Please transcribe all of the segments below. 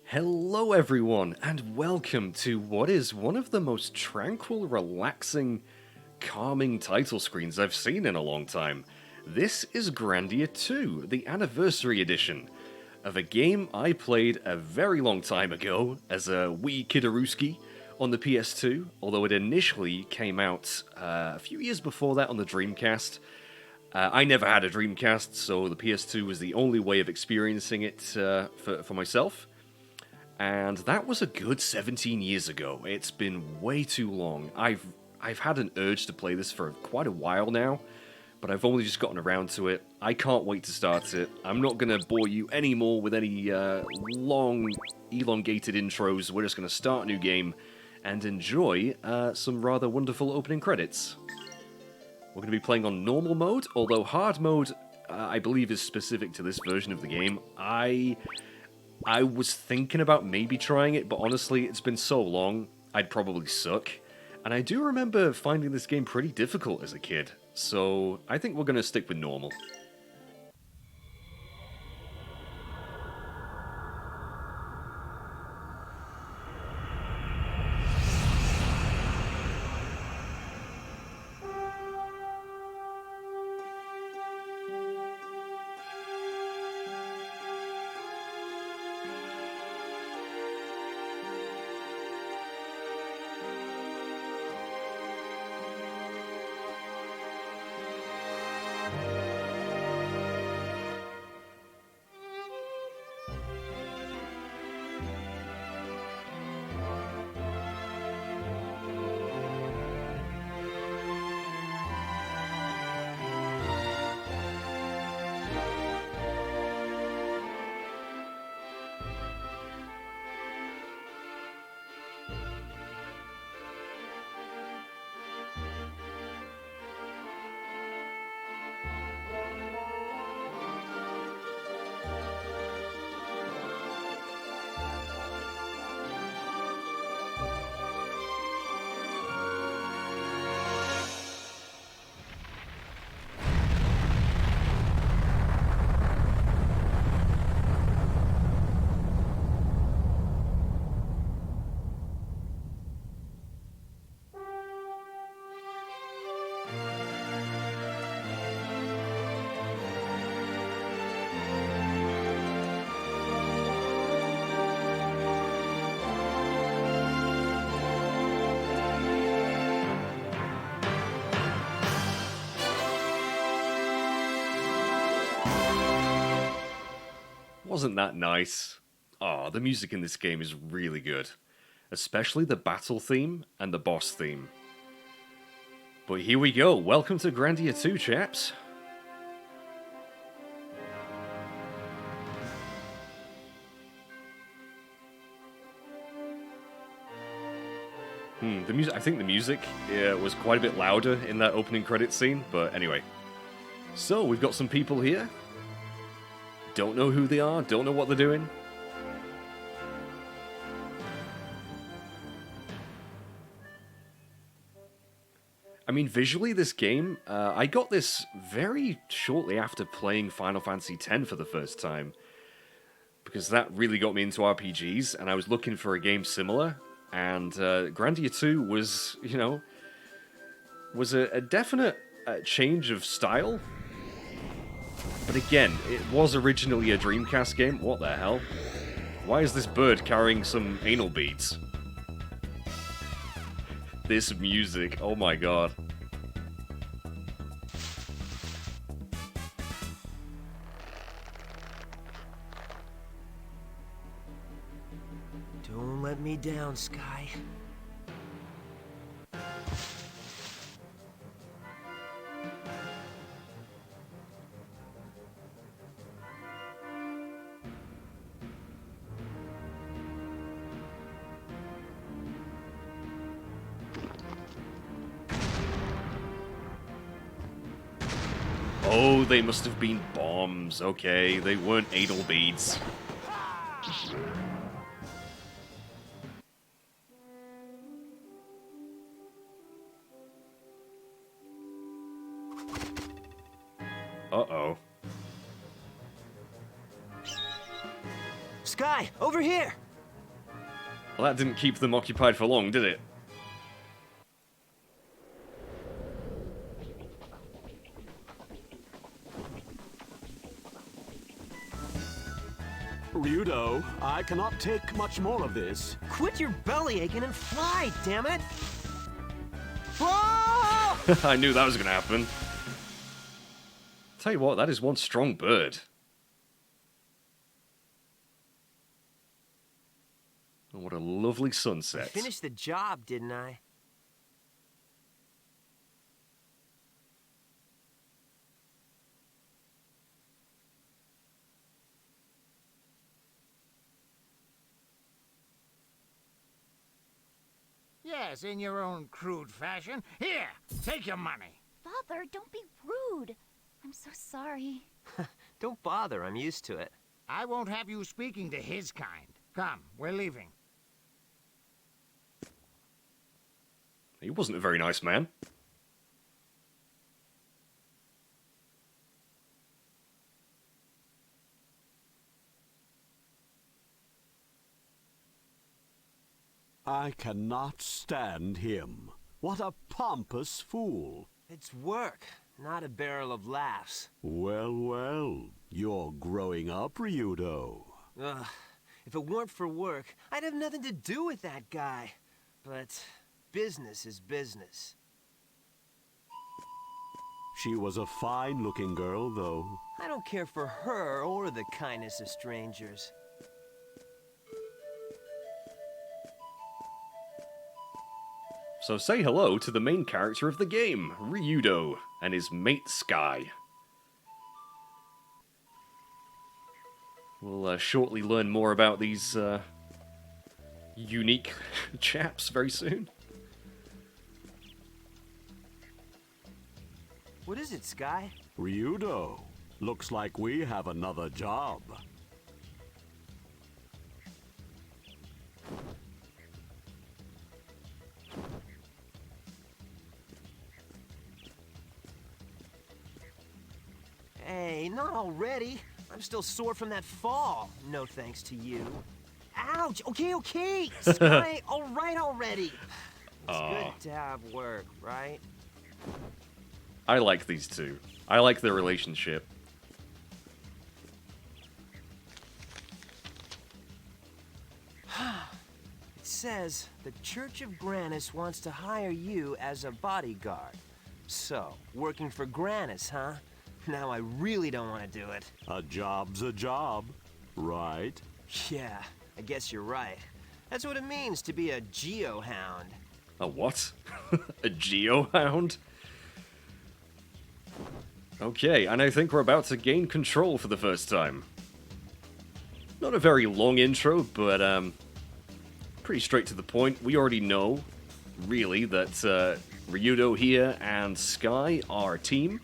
Hello everyone, and welcome to what is one of the most tranquil, relaxing, calming title screens I've seen in a long time. This is Grandia II, the anniversary edition, of a game I played a very long time ago as a wee kidderooski on the PS2, although it initially came out a few years before that on the Dreamcast. I never had a Dreamcast, so the PS2 was the only way of experiencing it for myself. And that was a good 17 years ago. It's been way too long. I've had an urge to play this for quite a while now, but I've only just gotten around to it. I can't wait to start it. I'm not going to bore you anymore with any long, elongated intros. We're just going to start a new game and enjoy some rather wonderful opening credits. We're going to be playing on normal mode, although hard mode, I believe, is specific to this version of the game. I was thinking about maybe trying it, but honestly, it's been so long, I'd probably suck. And I do remember finding this game pretty difficult as a kid, so I think we're going to stick with normal. Wasn't that nice? Oh, the music in this game is really good. Especially the battle theme and the boss theme. But here we go, welcome to Grandia II, chaps. The music. I think the music was quite a bit louder in that opening credit scene, but anyway. So, we've got some people here. Don't know who they are, don't know what they're doing. I mean, visually, this game, I got this very shortly after playing Final Fantasy X for the first time. Because that really got me into RPGs, and I was looking for a game similar. And Grandia 2 was, was a definite change of style. But again, it was originally a Dreamcast game. What the hell? Why is this bird carrying some anal beads? This music, oh my god. Don't let me down, Sky. Oh, they must have been bombs. Okay, they weren't anal beads. Uh-oh. Sky, over here! Well, that didn't keep them occupied for long, did it? Ryudo, I cannot take much more of this. Quit your belly aching and fly, damn it! Whoa! I knew that was going to happen. Tell you what, that is one strong bird. Oh, what a lovely sunset. I finished the job, didn't I? Yes, in your own crude fashion. Here, take your money. Father, don't be rude. I'm so sorry. Don't bother, I'm used to it. I won't have you speaking to his kind. Come, we're leaving. He wasn't a very nice man. I cannot stand him. What a pompous fool. It's work, not a barrel of laughs. Well, well, you're growing up, Ryudo. Ugh, if it weren't for work, I'd have nothing to do with that guy. But business is business. She was a fine-looking girl, though. I don't care for her or the kindness of strangers. So say hello to the main character of the game, Ryudo, and his mate Sky. We'll shortly learn more about these unique chaps very soon. What is it, Sky? Ryudo, looks like we have another job. Hey, not already. I'm still sore from that fall. No thanks to you. Ouch! Okay. Sky, all right already. It's good to have work, right? I like these two. I like their relationship. It says the Church of Granis wants to hire you as a bodyguard. So, working for Granis, huh? Now I really don't want to do it. A job's a job, right? Yeah, I guess you're right. That's what it means to be a geohound. A what? A geohound? Okay, and I think we're about to gain control for the first time. Not a very long intro, but pretty straight to the point. We already know, really, that Ryudo here and Sky are a team.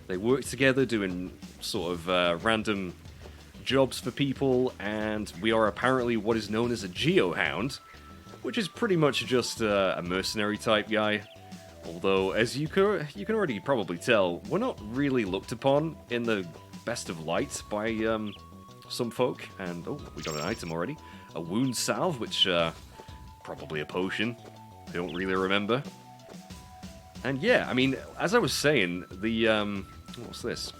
They work together doing sort of random jobs for people, and we are apparently what is known as a geohound, which is pretty much just a mercenary type guy. Although, as you can already probably tell, we're not really looked upon in the best of light by some folk. And, oh, we got an item already. A wound salve, which, probably a potion. I don't really remember. And yeah, I mean, as I was saying, the, what's this?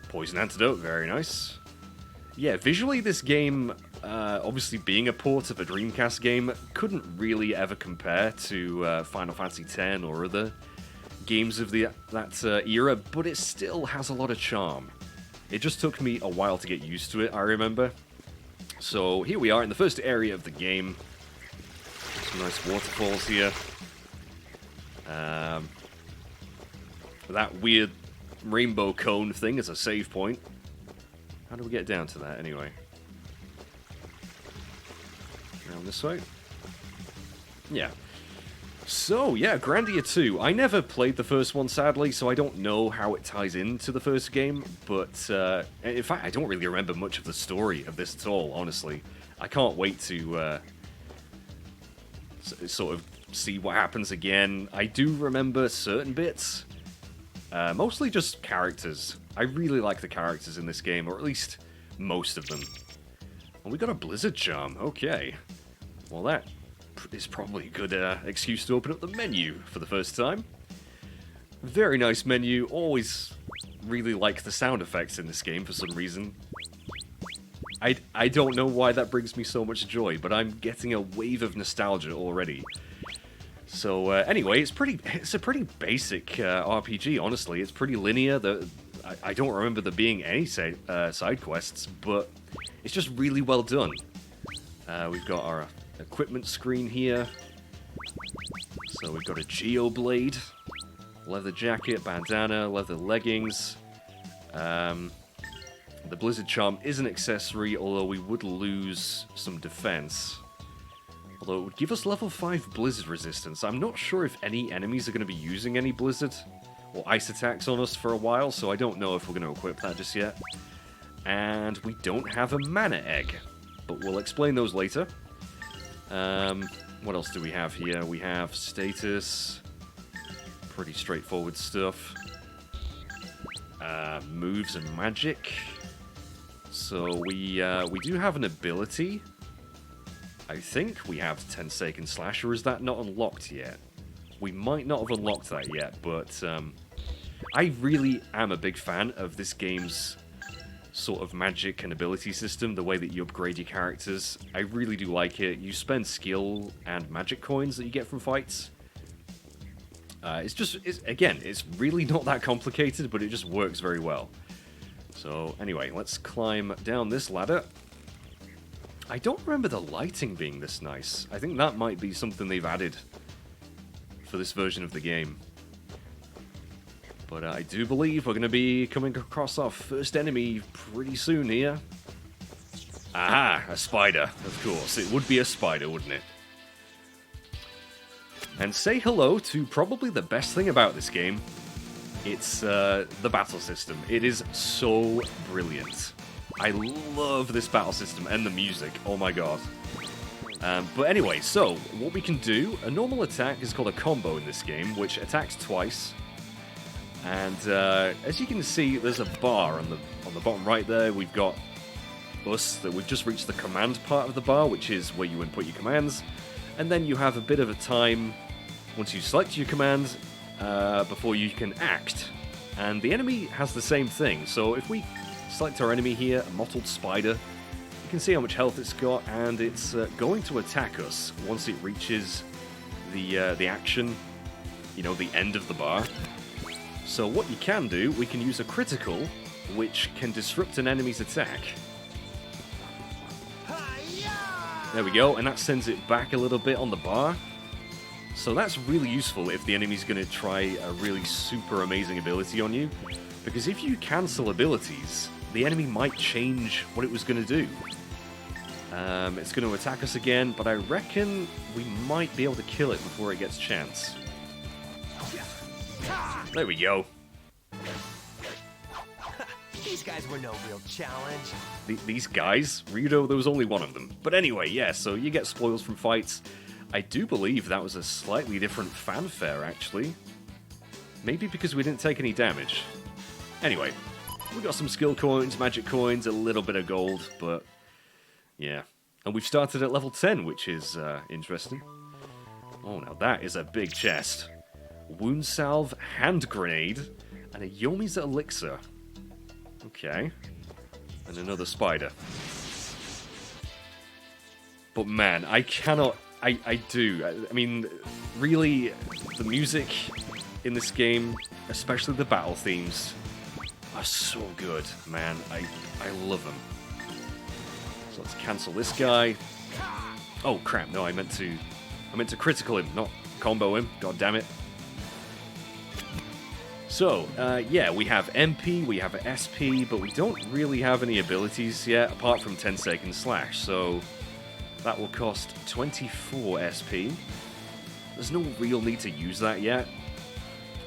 Poison antidote, very nice. Yeah, visually this game, obviously being a port of a Dreamcast game, couldn't really ever compare to Final Fantasy X or other games of that era, but it still has a lot of charm. It just took me a while to get used to it, I remember. So here we are in the first area of the game. Some nice waterfalls here. That weird rainbow cone thing is a save point. How do we get down to that, anyway? Down this way? Yeah. So, yeah, Grandia II. I never played the first one, sadly, so I don't know how it ties into the first game, but, in fact, I don't really remember much of the story of this at all, honestly. I can't wait to, sort of see what happens again. I do remember certain bits, mostly just characters. I really like the characters in this game, or at least most of them. Well, we got a Blizzard Charm. Okay. Well, that is probably a good excuse to open up the menu for the first time. Very nice menu. Always really like the sound effects in this game for some reason. I don't know why that brings me so much joy, but I'm getting a wave of nostalgia already. So anyway, it's a pretty basic RPG. Honestly, it's pretty linear. I don't remember there being any side quests, but it's just really well done. We've got our equipment screen here. So we've got a Geoblade, leather jacket, bandana, leather leggings. The Blizzard Charm is an accessory, although we would lose some defense. Although it would give us level 5 Blizzard resistance. I'm not sure if any enemies are going to be using any Blizzard or ice attacks on us for a while, so I don't know if we're going to equip that just yet. And we don't have a mana egg, but we'll explain those later. What else do we have here? We have status, pretty straightforward stuff. Moves and magic. So we do have an ability. I think we have 10-second slash, or is that not unlocked yet? We might not have unlocked that yet, but I really am a big fan of this game's sort of magic and ability system, the way that you upgrade your characters. I really do like it. You spend skill and magic coins that you get from fights. It's really not that complicated, but it just works very well. So anyway, let's climb down this ladder. I don't remember the lighting being this nice. I think that might be something they've added for this version of the game. But I do believe we're going to be coming across our first enemy pretty soon here. Aha, a spider. Of course, it would be a spider, wouldn't it? And say hello to probably the best thing about this game. It's the battle system. It is so brilliant. I love this battle system and the music. Oh my god. But anyway, so what we can do, a normal attack is called a combo in this game, which attacks twice. And as you can see, there's a bar on the bottom right there. We've got us, that we've just reached the command part of the bar, which is where you input your commands. And then you have a bit of a time once you select your command before you can act. And the enemy has the same thing. So if we select our enemy here, a mottled spider, you can see how much health it's got, and it's going to attack us once it reaches the action, the end of the bar. So what you can do, we can use a critical, which can disrupt an enemy's attack. There we go, and that sends it back a little bit on the bar. So that's really useful if the enemy's going to try a really super amazing ability on you. Because if you cancel abilities, the enemy might change what it was going to do. It's going to attack us again, but I reckon we might be able to kill it before it gets chance. There we go. These guys were no real challenge. These guys? Ryudo, there was only one of them. But anyway, yeah, so you get spoils from fights. I do believe that was a slightly different fanfare, actually. Maybe because we didn't take any damage. Anyway, we got some skill coins, magic coins, a little bit of gold, but yeah. And we've started at level 10, which is interesting. Oh, now that is a big chest. Wound salve, hand grenade, and a Yomi's elixir. Okay. And another spider. But man, I cannot... I mean, really, the music in this game, especially the battle themes, are so good, man. I love them. So let's cancel this guy. Oh crap! No, I meant to critical him, not combo him. God damn it. So yeah, we have MP, we have SP, but we don't really have any abilities yet, apart from 10-second slash. So that will cost 24 SP. There's no real need to use that yet.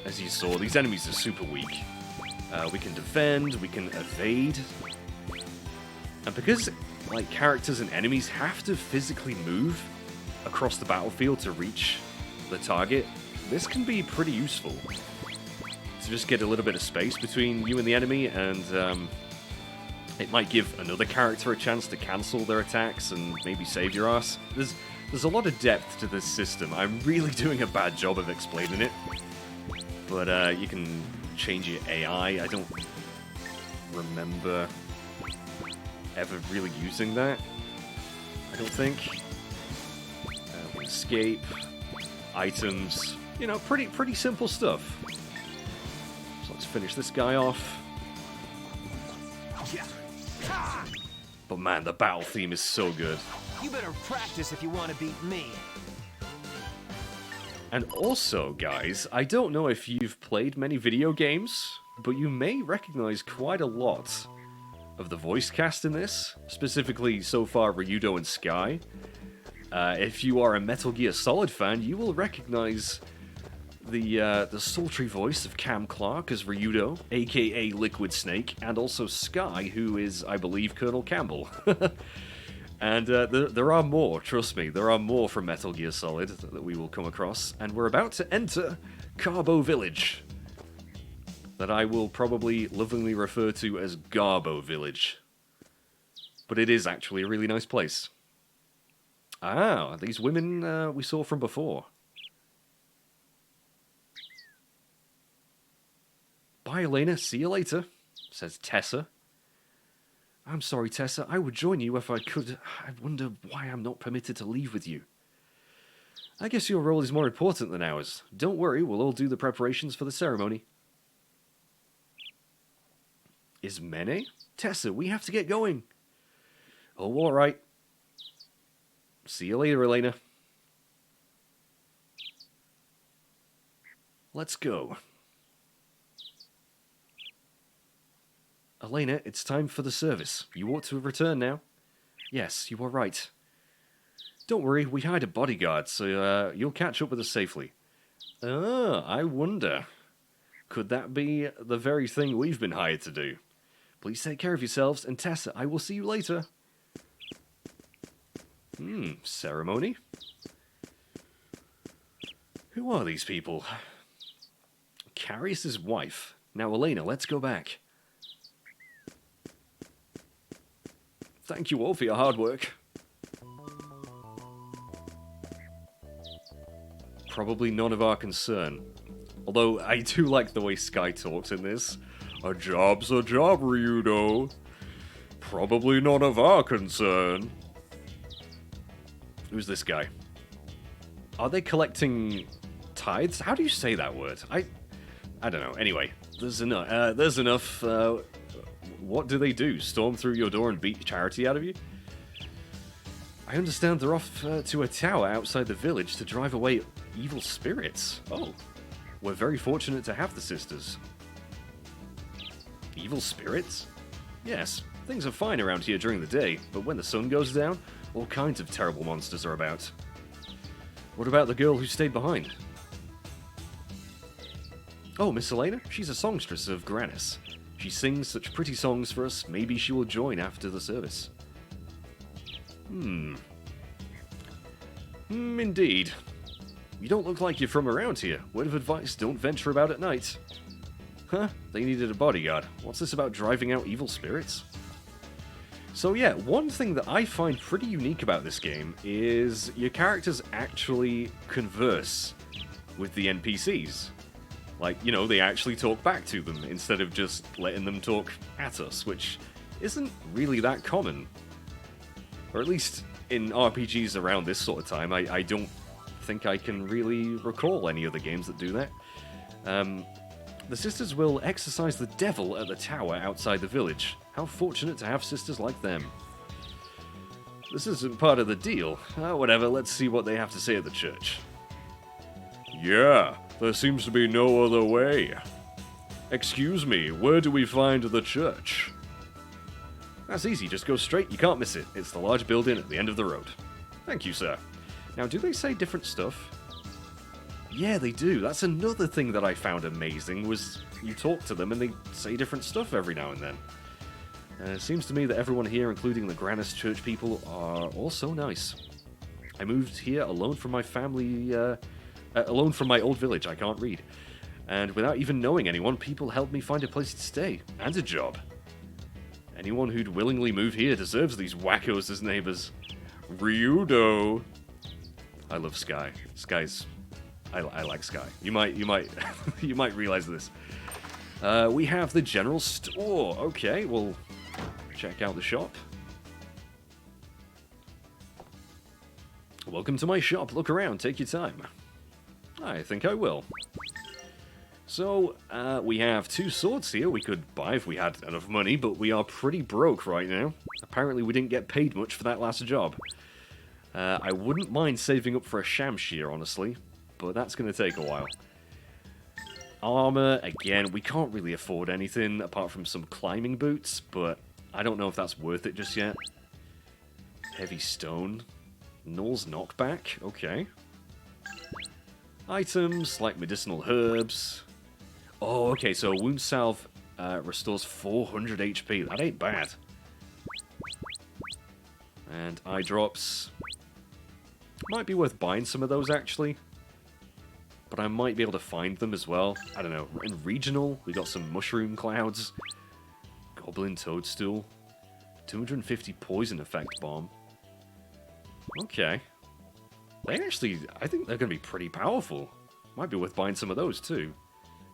As you saw, these enemies are super weak. We can defend, we can evade. And because characters and enemies have to physically move across the battlefield to reach the target, this can be pretty useful. To just get a little bit of space between you and the enemy, and It might give another character a chance to cancel their attacks and maybe save your ass. There's a lot of depth to this system. I'm really doing a bad job of explaining it. But you can change your AI. I don't remember ever really using that. I don't think. Escape, items, you know, pretty simple stuff. So let's finish this guy off. But man, the battle theme is so good. You better practice if you want to beat me. And also, guys, I don't know if you've played many video games, but you may recognize quite a lot of the voice cast in this, specifically so far Ryudo and Sky. If you are a Metal Gear Solid fan, you will recognize the sultry voice of Cam Clark as Ryudo, aka Liquid Snake, and also Sky, who is, I believe, Colonel Campbell. And there are more, trust me, there are more from Metal Gear Solid that we will come across, and we're about to enter Cobo Village, that I will probably lovingly refer to as Garbo Village. But it is actually a really nice place. Ah, these women we saw from before. Bye, Elena. See you later, says Tessa. I'm sorry, Tessa. I would join you if I could. I wonder why I'm not permitted to leave with you. I guess your role is more important than ours. Don't worry, we'll all do the preparations for the ceremony. Is Mene? Tessa, we have to get going. Oh, all right. See you later, Elena. Let's go. Elena, it's time for the service. You ought to have returned now. Yes, you are right. Don't worry, we hired a bodyguard, so you'll catch up with us safely. Ah, I wonder. Could that be the very thing we've been hired to do? Please take care of yourselves, and Tessa, I will see you later. Ceremony? Who are these people? Carius' wife. Now, Elena, let's go back. Thank you all for your hard work. Probably none of our concern. Although, I do like the way Sky talks in this. A job's a job, Ryudo. Probably none of our concern. Who's this guy? Are they collecting tithes? How do you say that word? I don't know. Anyway, there's enough. What do they do? Storm through your door and beat charity out of you? I understand they're off to a tower outside the village to drive away evil spirits. Oh, we're very fortunate to have the sisters. Evil spirits? Yes, things are fine around here during the day, but when the sun goes down, all kinds of terrible monsters are about. What about the girl who stayed behind? Oh, Miss Elena? She's a songstress of Granis. She sings such pretty songs for us, maybe she will join after the service. Indeed. You don't look like you're from around here. Word of advice, don't venture about at night. Huh? They needed a bodyguard. What's this about driving out evil spirits? So yeah, one thing that I find pretty unique about this game is your characters actually converse with the NPCs. Like, you know, they actually talk back to them instead of just letting them talk at us, which isn't really that common. Or at least in RPGs around this sort of time, I don't think I can really recall any other games that do that. The sisters will exorcise the devil at the tower outside the village. How fortunate to have sisters like them. This isn't part of the deal. Whatever, let's see what they have to say at the church. Yeah, there seems to be no other way. Excuse me, where do we find the church? That's easy, just go straight, you can't miss it. It's the large building at the end of the road. Thank you, sir. Now, do they say different stuff? Yeah, they do. That's another thing that I found amazing, was you talk to them and they say different stuff every now and then. It seems to me that everyone here, including the Granis church people, are all so nice. I moved here alone from my family, alone from my old village, I can't read. And without even knowing anyone, people helped me find a place to stay, and a job. Anyone who'd willingly move here deserves these wackos as neighbors. Ryudo. I love Sky. Sky's... I like Sky. You might you might realize this. We have the general store. Okay, we'll check out the shop. Welcome to my shop. Look around. Take your time. I think I will. So, we have 2 swords here we could buy if we had enough money, but we are pretty broke right now. Apparently we didn't get paid much for that last job. I wouldn't mind saving up for a shamshear, honestly, but that's going to take a while. Armor, again, we can't really afford anything apart from some climbing boots, but I don't know if that's worth it just yet. Heavy stone. Null's knockback, okay. Items like medicinal herbs. Oh, okay, so wound salve restores 400 HP. That ain't bad. And eye drops. Might be worth buying some of those, actually. But I might be able to find them as well. I don't know. In regional, we got some mushroom clouds. Goblin toadstool. 250 poison effect bomb. Okay. They actually, I think they're going to be pretty powerful. Might be worth buying some of those, too.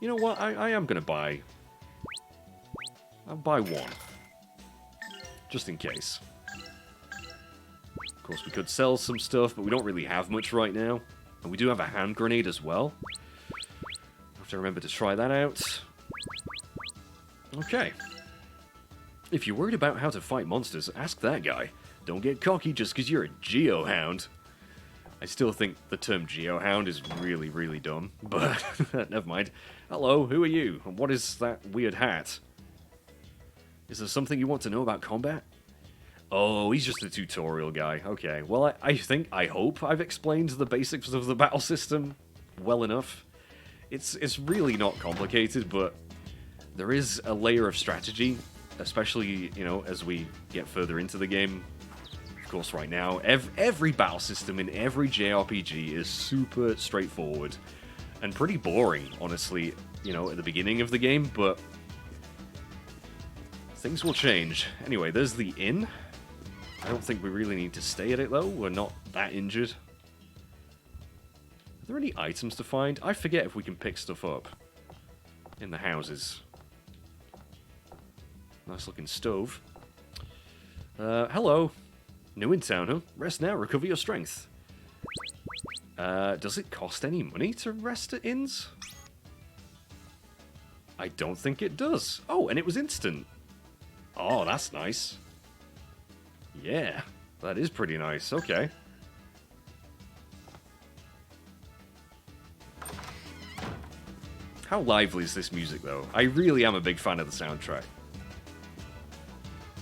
You know what? I am going to buy... I'll buy 1. Just in case. Of course, we could sell some stuff, but we don't really have much right now. And we do have a hand grenade as well. I have to remember to try that out. Okay. If you're worried about how to fight monsters, ask that guy. Don't get cocky just because you're a geohound. I still think the term geohound is really, really dumb, but never mind. Hello, who are you? And what is that weird hat? Is there something you want to know about combat? Oh, he's just a tutorial guy. Okay, well, I hope I've explained the basics of the battle system well enough. It's really not complicated, but there is a layer of strategy, especially, you know, as we get further into the game. Of course, right now, every battle system in every JRPG is super straightforward and pretty boring, honestly, you know, at the beginning of the game, but things will change. Anyway, there's the inn. I don't think we really need to stay at it, though. We're not that injured. Are there any items to find? I forget if we can pick stuff up in the houses. Nice looking stove. Hello. New in town, huh? Rest now, recover your strength. Does it cost any money to rest at inns? I don't think it does. Oh, and it was instant. Oh, that's nice. Yeah, that is pretty nice. Okay. How lively is this music, though? I really am a big fan of the soundtrack.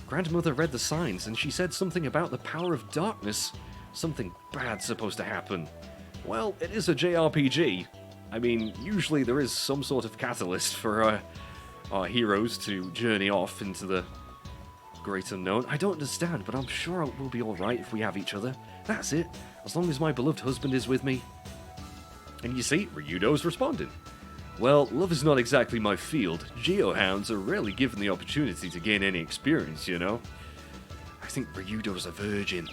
Grandmother read the signs, and she said something about the power of darkness. Something bad's supposed to happen. Well, it is a JRPG. I mean, usually there is some sort of catalyst for our heroes to journey off into the great unknown. I don't understand, but I'm sure we'll be alright if we have each other. That's it. As long as my beloved husband is with me. And you see, Ryudo's responding. Well, love is not exactly my field. Geohounds are rarely given the opportunity to gain any experience, you know. I think Ryudo's a virgin.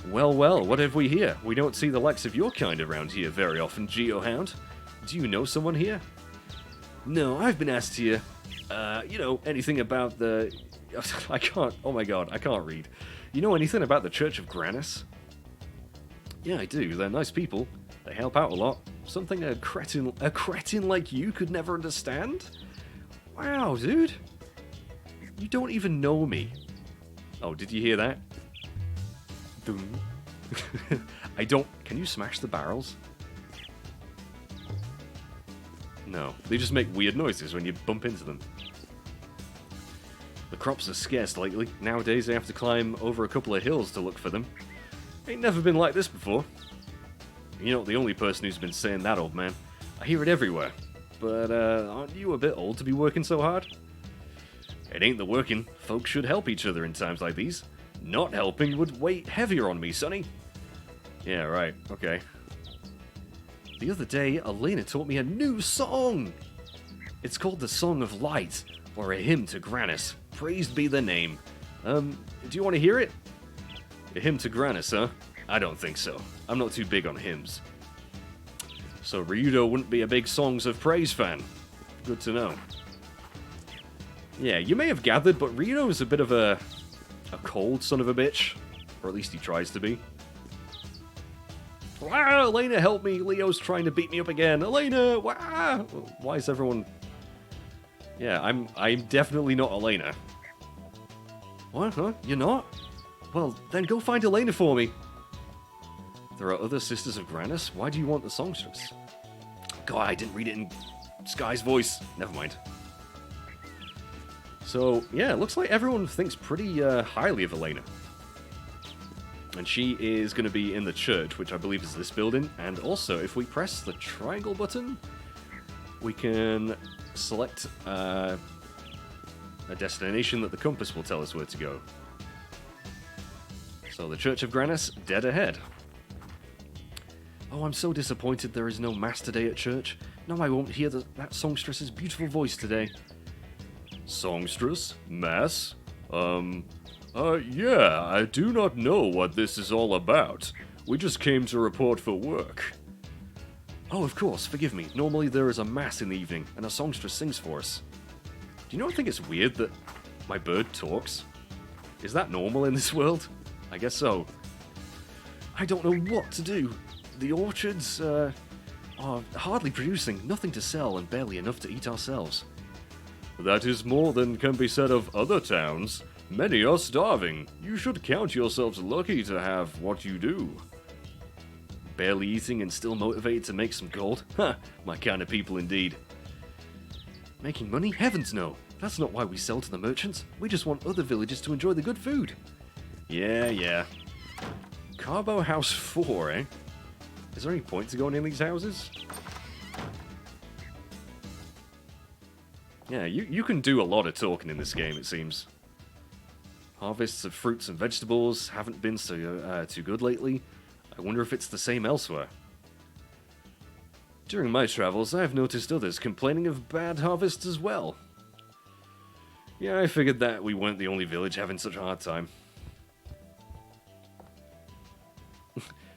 Well, well, what have we here? We don't see the likes of your kind around here very often, Geohound. Do you know someone here? No, I've been asked here. You know, anything about the... I can't... Oh my god, I can't read. You know anything about the Church of Granus? Yeah, I do. They're nice people. They help out a lot. Something a cretin like you could never understand? Wow, dude. You don't even know me. Oh, did you hear that? Boom. I don't... Can you smash the barrels? No. They just make weird noises when you bump into them. The crops are scarce lately. Nowadays they have to climb over a couple of hills to look for them. Ain't never been like this before. You're not the only person who's been saying that, old man. I hear it everywhere. But, aren't you a bit old to be working so hard? It ain't the working. Folks should help each other in times like these. Not helping would weigh heavier on me, sonny. Yeah, right. Okay. The other day, Elena taught me a new song! It's called the Song of Light, or a hymn to Granus. Praised be the name. Do you want to hear it? A hymn to Grannis, huh? I don't think so. I'm not too big on hymns. So Ryudo wouldn't be a big Songs of Praise fan. Good to know. Yeah, you may have gathered, but Ryudo is a bit of a cold son of a bitch. Or at least he tries to be. Ah, Elena, help me! Leo's trying to beat me up again. Elena! Wah! Why is everyone... Yeah, I'm definitely not Elena. What? Huh? You're not? Well, then go find Elena for me. There are other Sisters of Grannis? Why do you want the songstress? God, I didn't read it in Sky's voice. Never mind. So, yeah, it looks like everyone thinks pretty highly of Elena. And she is going to be in the church, which I believe is this building. And also, if we press the triangle button, we can select a destination that the compass will tell us where to go. So, the Church of Grannis, dead ahead. Oh, I'm so disappointed there is no Mass today at church. No, I won't hear that songstress's beautiful voice today. Songstress? Mass? Yeah, I do not know what this is all about. We just came to report for work. Oh, of course, forgive me. Normally there is a Mass in the evening, and a songstress sings for us. Do you know, I think it's weird that my bird talks? Is that normal in this world? I guess so. I don't know what to do. The orchards are hardly producing, nothing to sell, and barely enough to eat ourselves. That is more than can be said of other towns. Many are starving. You should count yourselves lucky to have what you do. Barely eating and still motivated to make some gold? Ha! My kind of people indeed. Making money? Heavens no! That's not why we sell to the merchants. We just want other villagers to enjoy the good food. Yeah. Cobo House 4, eh? Is there any point to going in these houses? Yeah, you can do a lot of talking in this game, it seems. Harvests of fruits and vegetables haven't been so too good lately. I wonder if it's the same elsewhere. During my travels, I've noticed others complaining of bad harvests as well. Yeah, I figured that we weren't the only village having such a hard time.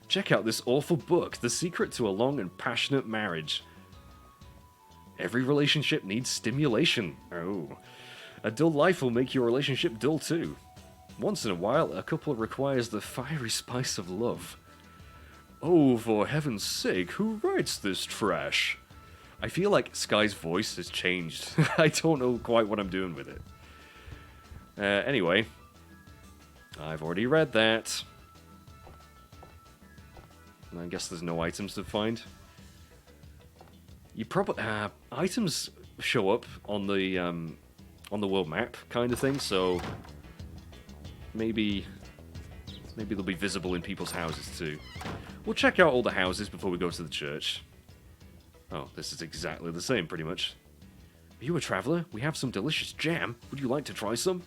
Check out this awful book, The Secret to a Long and Passionate Marriage. Every relationship needs stimulation. Oh. A dull life will make your relationship dull too. Once in a while, a couple requires the fiery spice of love. Oh, for heaven's sake, who writes this trash? I feel like Sky's voice has changed. I don't know quite what I'm doing with it. Anyway. I've already read that. I guess there's no items to find. You probably items show up on the world map kind of thing, so maybe they'll be visible in people's houses too. We'll check out all the houses before we go to the church. Oh, this is exactly the same, pretty much. Are you a traveler? We have some delicious jam. Would you like to try some?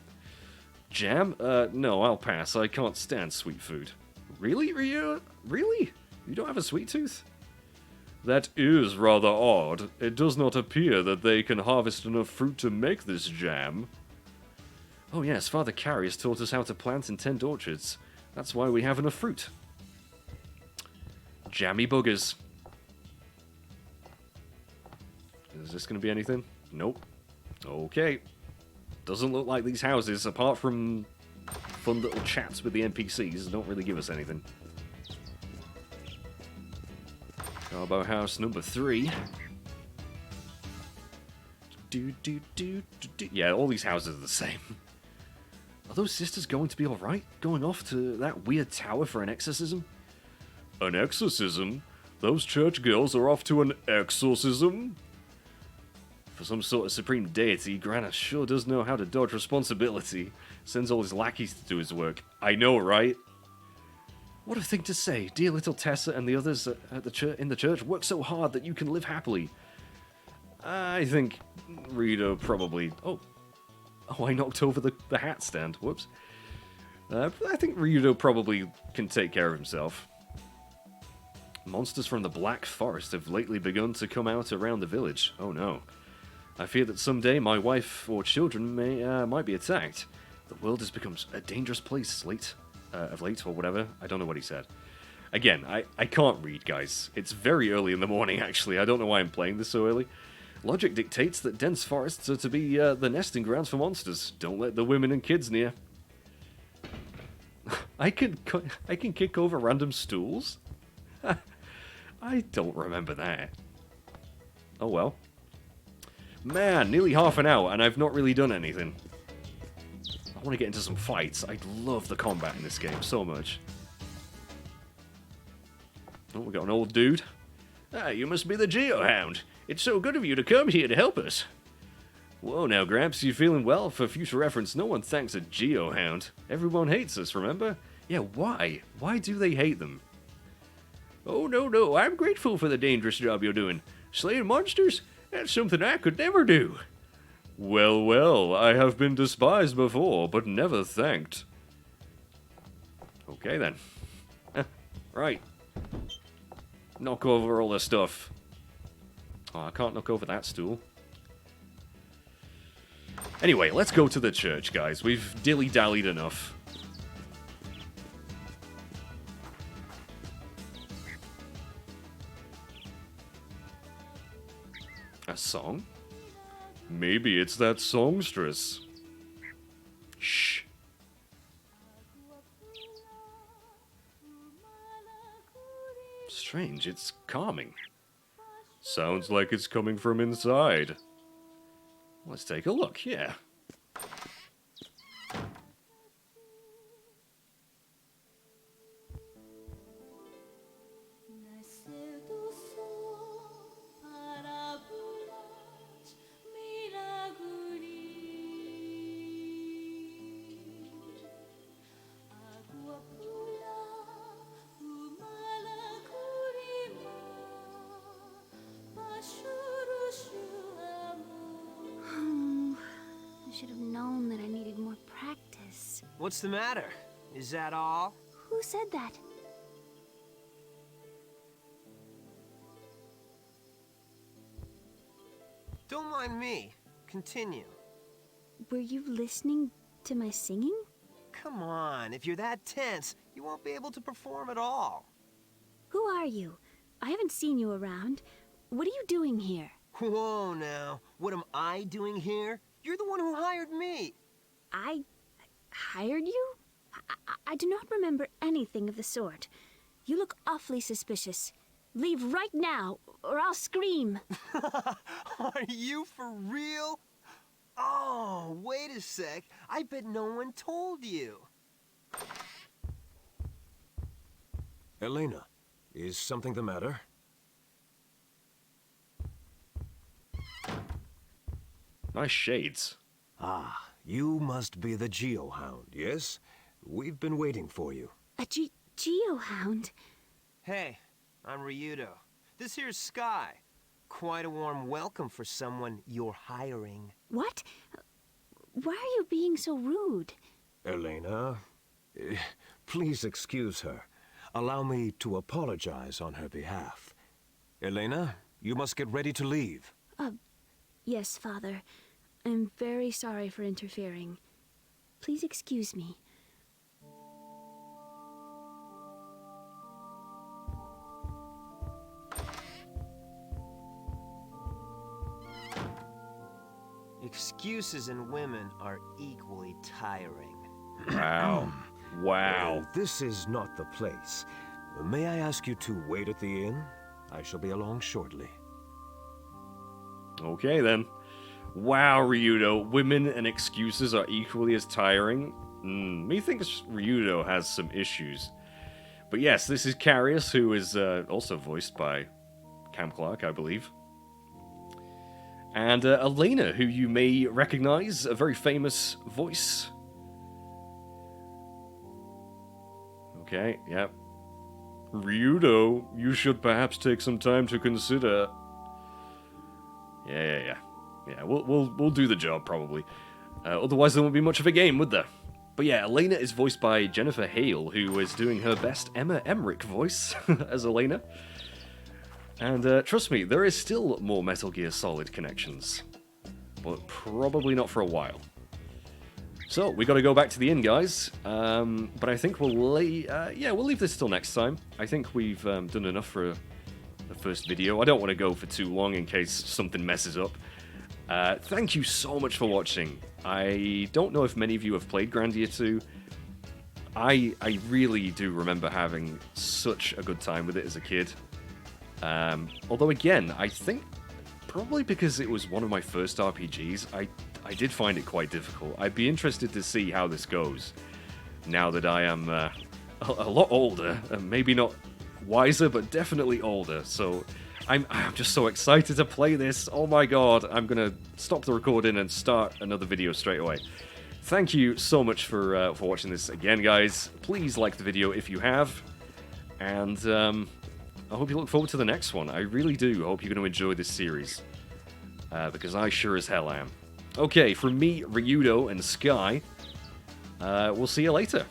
Jam? No, I'll pass. I can't stand sweet food. Really, Ryu? Really? You don't have a sweet tooth? That is rather odd. It does not appear that they can harvest enough fruit to make this jam. Oh yes, Father Carey has taught us how to plant and tend orchards. That's why we have enough fruit. Jammy buggers. Is this going to be anything? Nope. Okay. Doesn't look like these houses, apart from fun little chats with the NPCs, don't really give us anything. Cobo House number 3. Yeah, all these houses are the same. Are those sisters going to be alright? Going off to that weird tower for an exorcism? An exorcism? Those church girls are off to an exorcism? For some sort of supreme deity, Grannis sure does know how to dodge responsibility. Sends all his lackeys to do his work. I know, right? What a thing to say. Dear little Tessa and the others at in the church work so hard that you can live happily. I think Rito probably... Oh, I knocked over the hat stand. Whoops. I think Ryudo probably can take care of himself. Monsters from the Black Forest have lately begun to come out around the village. Oh no. I fear that someday my wife or children might be attacked. The world has become a dangerous place of late, or whatever. I don't know what he said. Again, I can't read, guys. It's very early in the morning, actually. I don't know why I'm playing this so early. Logic dictates that dense forests are to be the nesting grounds for monsters. Don't let the women and kids near. I can kick over random stools? I don't remember that. Oh well. Man, nearly half an hour, and I've not really done anything. I want to get into some fights. I love the combat in this game so much. Oh, we got an old dude. Ah, you must be the Geohound. It's so good of you to come here to help us. Whoa now, Gramps, you feeling well? For future reference, no one thanks a Geohound. Everyone hates us, remember? Yeah, why? Why do they hate them? Oh, no, I'm grateful for the dangerous job you're doing. Slaying monsters? That's something I could never do. Well, I have been despised before, but never thanked. Okay, then. Right. Knock over all this stuff. Oh, I can't knock over that stool. Anyway, let's go to the church, guys. We've dilly-dallied enough. A song? Maybe it's that songstress. Shh. Strange, it's calming. Sounds like it's coming from inside. Let's take a look, yeah. I should have known that I needed more practice. What's the matter? Is that all? Who said that? Don't mind me. Continue. Were you listening to my singing? Come on, if you're that tense, you won't be able to perform at all. Who are you? I haven't seen you around. What are you doing here? Whoa now, what am I doing here? You're the one who hired me. I hired you? I do not remember anything of the sort. You look awfully suspicious. Leave right now, or I'll scream. Are you for real? Oh, wait a sec. I bet no one told you. Elena, is something the matter? Nice shades. Ah, you must be the Geohound, yes? We've been waiting for you. A Geohound? Hey, I'm Ryudo. This here's Sky. Quite a warm welcome for someone you're hiring. What? Why are you being so rude? Elena, please excuse her. Allow me to apologize on her behalf. Elena, you must get ready to leave. Yes, Father. I'm very sorry for interfering. Please excuse me. Excuses in women are equally tiring. Wow. Wow. This is not the place. May I ask you to wait at the inn? I shall be along shortly. Okay, then. Wow, Ryudo. Women and excuses are equally as tiring. Methinks Ryudo has some issues. But yes, this is Carius, who is also voiced by Cam Clark, I believe. And Elena, who you may recognize, a very famous voice. Okay, yep. Ryudo, you should perhaps take some time to consider. Yeah. We'll do the job probably. Otherwise, there won't be much of a game, would there? But yeah, Elena is voiced by Jennifer Hale, who is doing her best Emma Emmerich voice as Elena. And trust me, there is still more Metal Gear Solid connections. but probably not for a while. So, we got to go back to the inn, guys. But I think we'll leave this till next time. I think we've done enough for the first video. I don't want to go for too long in case something messes up. Thank you so much for watching. I don't know if many of you have played Grandia II. I really do remember having such a good time with it as a kid. Although again, I think probably because it was one of my first RPGs, I did find it quite difficult. I'd be interested to see how this goes now that I am a lot older, maybe not wiser, but definitely older. So I'm just so excited to play this. Oh my god, I'm gonna stop the recording and start another video straight away. Thank you so much for watching this again, guys. Please like the video if you have, and I hope you look forward to the next one. I really do hope you're going to enjoy this series, because I sure as hell am. Okay, from me, Ryudo, and Sky, we'll see you later.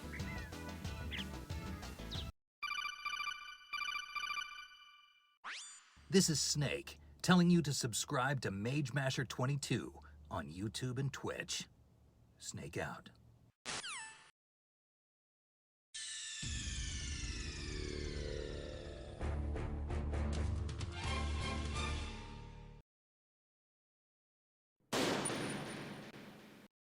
This is Snake, telling you to subscribe to Mage Masher 22 on YouTube and Twitch. Snake out.